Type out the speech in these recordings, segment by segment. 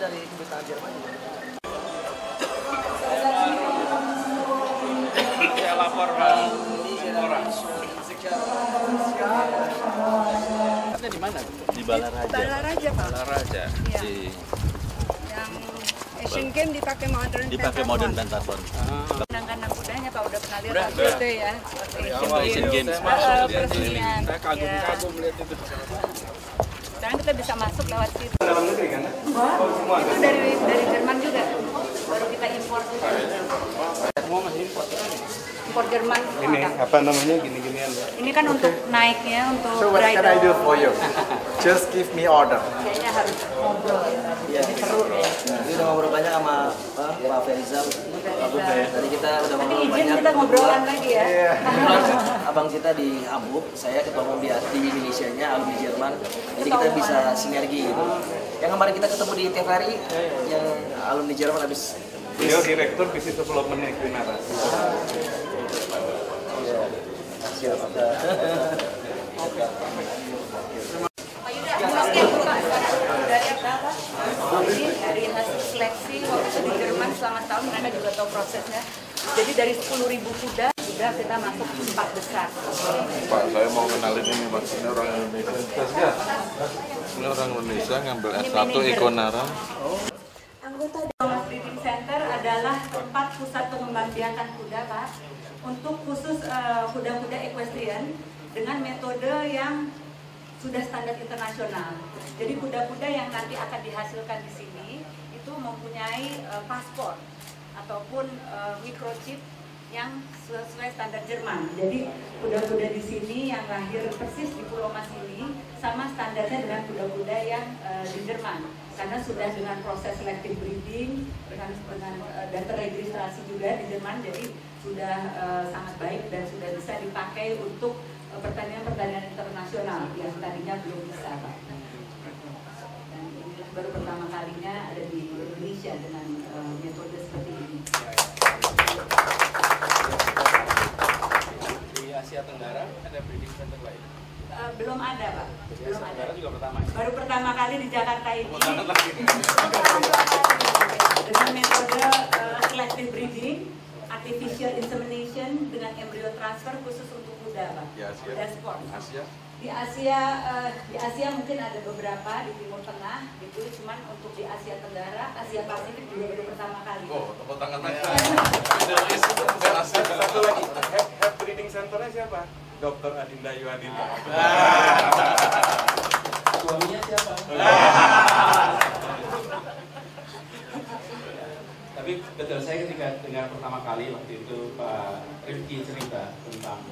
dari kedutaan Jerman. Saya lapor Pak. Di mana? Di Balaraja. Balaraja, Pak. Balaraja. Iya. Yang Asian Games dipakai modern pentathlon. Kandang kudanya Pak udah pernah lihat itu ya. Asian Games. Persinian. Saya kagum lihat itu. Sekarang kita bisa masuk lewat situ. Dalam negeri kan? Itu dari Jerman juga. Baru kita impor. Semua masih impor. Impor Jerman. Ini apa namanya gini-ginian ya? Ini kan untuk naiknya untuk So what can I do for you? Just give me order. Kayaknya harus ngobrol ya. Jadi seru ya. Ini udah ngobrol banyak sama Pak Ferizal. Tadi kita udah Nanti ngobrol izin banyak. kita ngobrolan lagi ya. Abang kita di Hamburg, saya ketemu di Indonesia-nya, alumni Jerman. Jadi kita bisa sinergi gitu. Yang kemarin kita ketemu di TVRI, yang alumni Jerman habis. Beliau Direktur Business Development Equinara. Siap. Dari hasil seleksi waktu itu di Jerman selama setahun mereka juga tahu prosesnya. Jadi dari 10.000 kuda sudah kita masuk 4 besar. Pak, saya mau kenalin ini Mas, ini orang Indonesia. Ini orang Indonesia ngambil S1 Equinara. Anggota Thomas Breeding Center adalah tempat pusat pengembangan biakan kuda, Pak, untuk khusus kuda-kuda equestrian dengan metode yang sudah standar internasional. Jadi kuda-kuda yang nanti akan dihasilkan di sini itu mempunyai paspor ataupun microchip yang sesuai standar Jerman. Jadi kuda-kuda di sini yang lahir persis di Pulau Mas ini sama standarnya dengan kuda-kuda yang di Jerman. Karena sudah dengan proses selective breeding, dengan dan terregistrasi juga di Jerman, jadi sudah sangat baik dan sudah bisa dipakai untuk pertandingan-pertandingan internasional yang tadinya belum bisa, Pak. Dan inilah baru pertama kalinya ada di Indonesia dengan metode seperti ini. Di Asia Tenggara ada breeding center lain. Belum ada, Pak. Belum ada. Juga pertama. Baru pertama kali di Jakarta ini. Dengan metode selective breeding, artificial insemination dengan embryo transfer khusus untuk kuda, Pak. Kuda sport. Di Asia mungkin ada beberapa di Timur Tengah gitu, cuman untuk di Asia Tenggara, Asia Pasifik juga baru pertama kali. Oh, tepuk tangan lagi. Satu lagi, head breeding centernya siapa? Dr. Adinda Yuadinda. Suaminya siapa? Tapi betul, saya ketika dengar pertama kali waktu itu Pak Rifki cerita tentang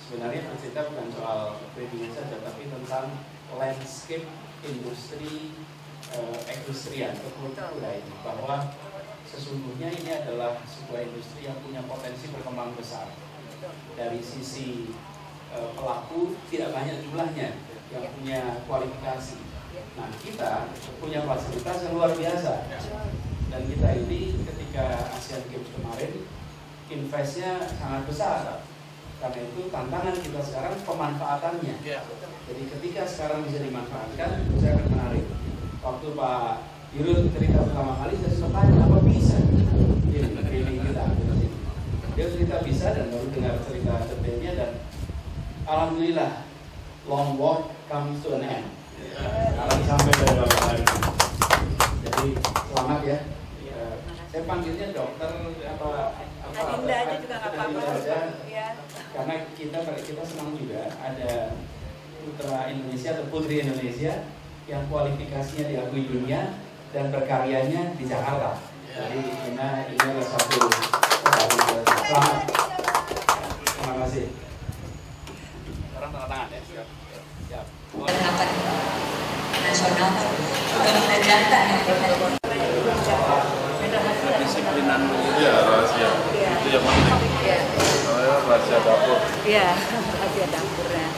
sebenarnya bercerita bukan soal breeding saja, tapi tentang landscape industri equestrian kuda ini, bahwa sesungguhnya ini adalah sebuah industri yang punya potensi berkembang besar. Dari sisi pelaku tidak banyak jumlahnya yang punya kualifikasi. Nah, kita punya fasilitas yang luar biasa. Dan kita ini ketika Asian Games kemarin investnya sangat besar. Karena itu tantangan kita sekarang pemanfaatannya. Jadi ketika sekarang bisa dimanfaatkan, saya akan menarik. Waktu Pak Dirut cerita pertama kali, saya sempat tanya apa bisa ini kita. Dia cerita bisa dan baru dengar cerita detailnya, dan alhamdulillah long walk comes to an end. Kalau sampai beberapa hari. Jadi selamat ya. Saya panggilnya dokter apa Adinda aja juga nggak apa-apa. Ya. Karena kita senang juga ada putra Indonesia atau putri Indonesia yang kualifikasinya diakui dunia dan berkaryanya di Jakarta. Jadi ini adalah satu selamat. Terima kasih. Sekarang tanda tangan ya. Siap. Penerapan nasional sudah mulai data ya. Kedisiplinan ya rahasia. Itu yang penting. Rahasia dapur. Iya, rahasia dapurnya.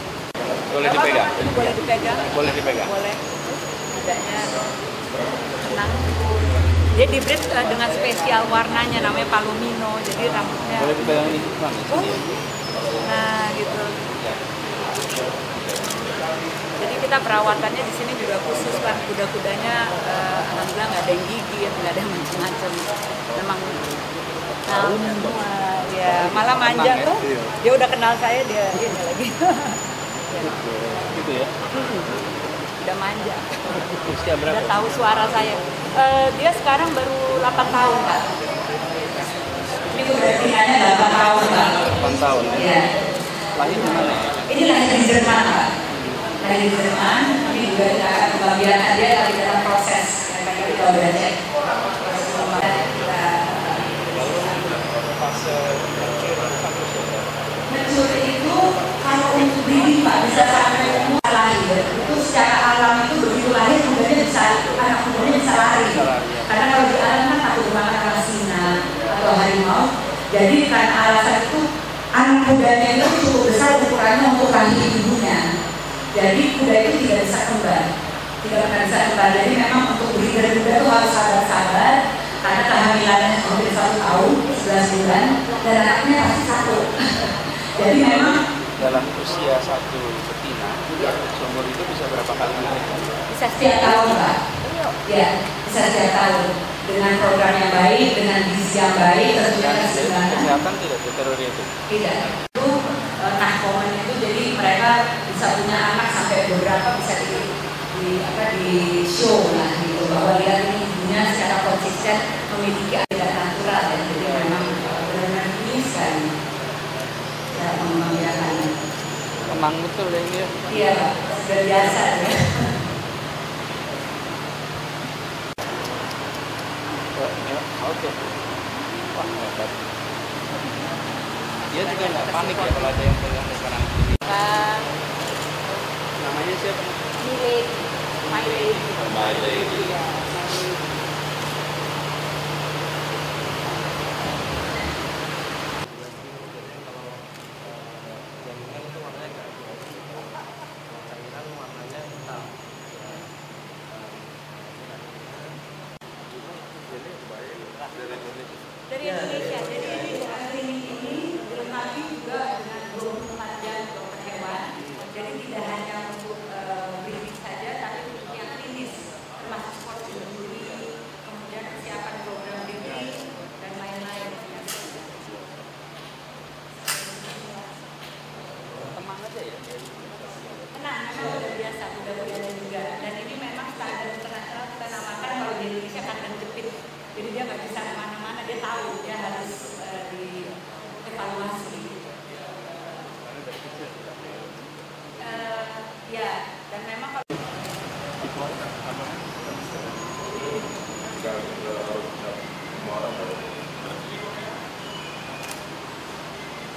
Boleh dipegang? Boleh dipegang. Boleh dipegang. Boleh. Tidaknya tenang. Dia dibreed dengan spesial warnanya, namanya palomino. Jadi rambutnya. Boleh dipegang ini, Bang. Nah, gitu. Jadi kita perawatannya di sini juga khusus kan, kuda-kudanya alhamdulillah nggak ada yang gigit, nggak ada macam-macam. Memang semua, ya malah manja tuh. Dia udah kenal saya, dia ini lagi. Gitu ya. Udah manja. Usia berapa? Udah tahu suara saya. Dia sekarang baru 8 tahun, Pak. Ini berarti hanya 8 tahun, Pak. 8 tahun ya? Iya. Lahir di mana ya? Ini lahir di Jerman, Pak. Lahir di Jerman, ini juga kita akan pembagian dia lagi dalam proses. Kayak kita udah cek. Mencuri itu kalau untuk breeding, Pak, bisa sampai umur lahir. Itu secara alam itu begitu lahir kudanya bisa, anak kudanya bisa lari. Karena kalau di alam kan takut dimakan sama singa atau harimau. Jadi karena alasan itu anak kudanya itu cukup besar ukurannya untuk rahim ibunya. Jadi kuda itu tidak bisa kembar, tidak akan bisa kembar. Jadi memang untuk breeder kuda itu harus sabar-sabar karena kehamilannya hampir 1 tahun, 11 bulan, dan anaknya pasti 1. Jadi memang Dalam usia satu betina, seumur itu bisa berapa kali melahirkan? bisa setiap tahun, Pak. Ya, bisa setiap tahun. Dengan program yang baik, dengan gizi yang baik, tentunya keseimbangan. Kesehatan tidak deteriorate itu? Tidak. Itu komen itu jadi mereka bisa punya anak sampai beberapa bisa di show lah gitu, bahwa lihat ini ibunya secara konsisten memiliki adat natural dan jadi memang benar-benar ini sekali ya membanggakan. Emang betul ya ini ya? Iya, Pak, sudah biasa ya. Oke. Wah, hebat. Dia juga nggak panik ya kalau ada yang pegang sekarang. Namanya siapa? Milik, Milik. Baik. Iya, Milik. Dari Indonesia, jadi ini dilengkapi juga dengan 24 jam dokter hewan. Jadi tidak hanya untuk breeding saja, tapi untuk yang klinis, termasuk sport injury, kemudian persiapan program breeding dan lain-lain. Tenang aja ya. Tenang, memang udah biasa, udah biasa juga. Dan ini memang standar internasional kita namakan kalau di Indonesia kandang jepit. Jadi dia nggak bisa kemana-mana, dia tahu dia harus dievaluasi. Ya, dan memang kalau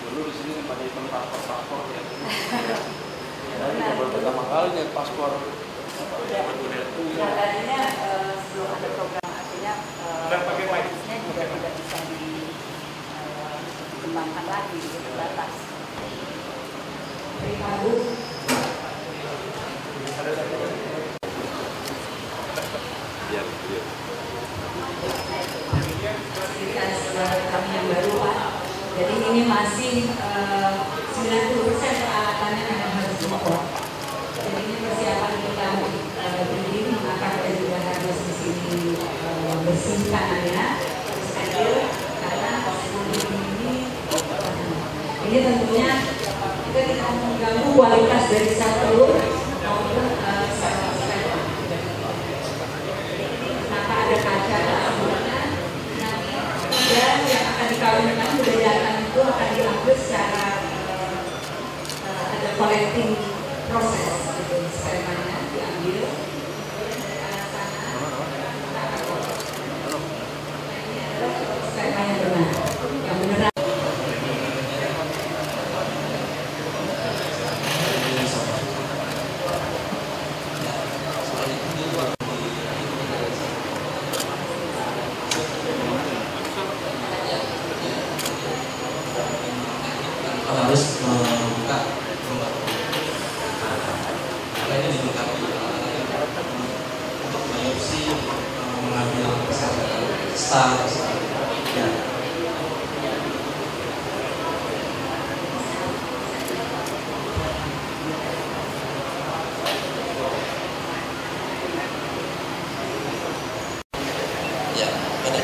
Dulu di sini pada tempat paspor ya. Ini baru pertama kali nih paspor. nah, tadinya sebelum ada program artinya prosesnya juga tidak bisa dikembangkan lagi, terbatas. Terima Bu. Biar. Kami yang baru, Pak. Jadi ini masih 90% peralatannya memang harus diimpor. Jadi ini persiapan kita breeding, maka kita juga harus di sini bersihkan area, steril, karena ini tentunya kita tidak mengganggu kualitas dari sel telur maupun sel sperma. Maka ada kaca rambutnya, nanti kuda yang akan dikawinkan, kuda jantan itu akan diambil secara ada collecting proses, gitu. Spermanya diambil ke arah sana. Ini adalah sperma yang benar, yang beneran. harus membuka karena ini dilengkapi untuk biopsi, mengambil star ya. Ya, pada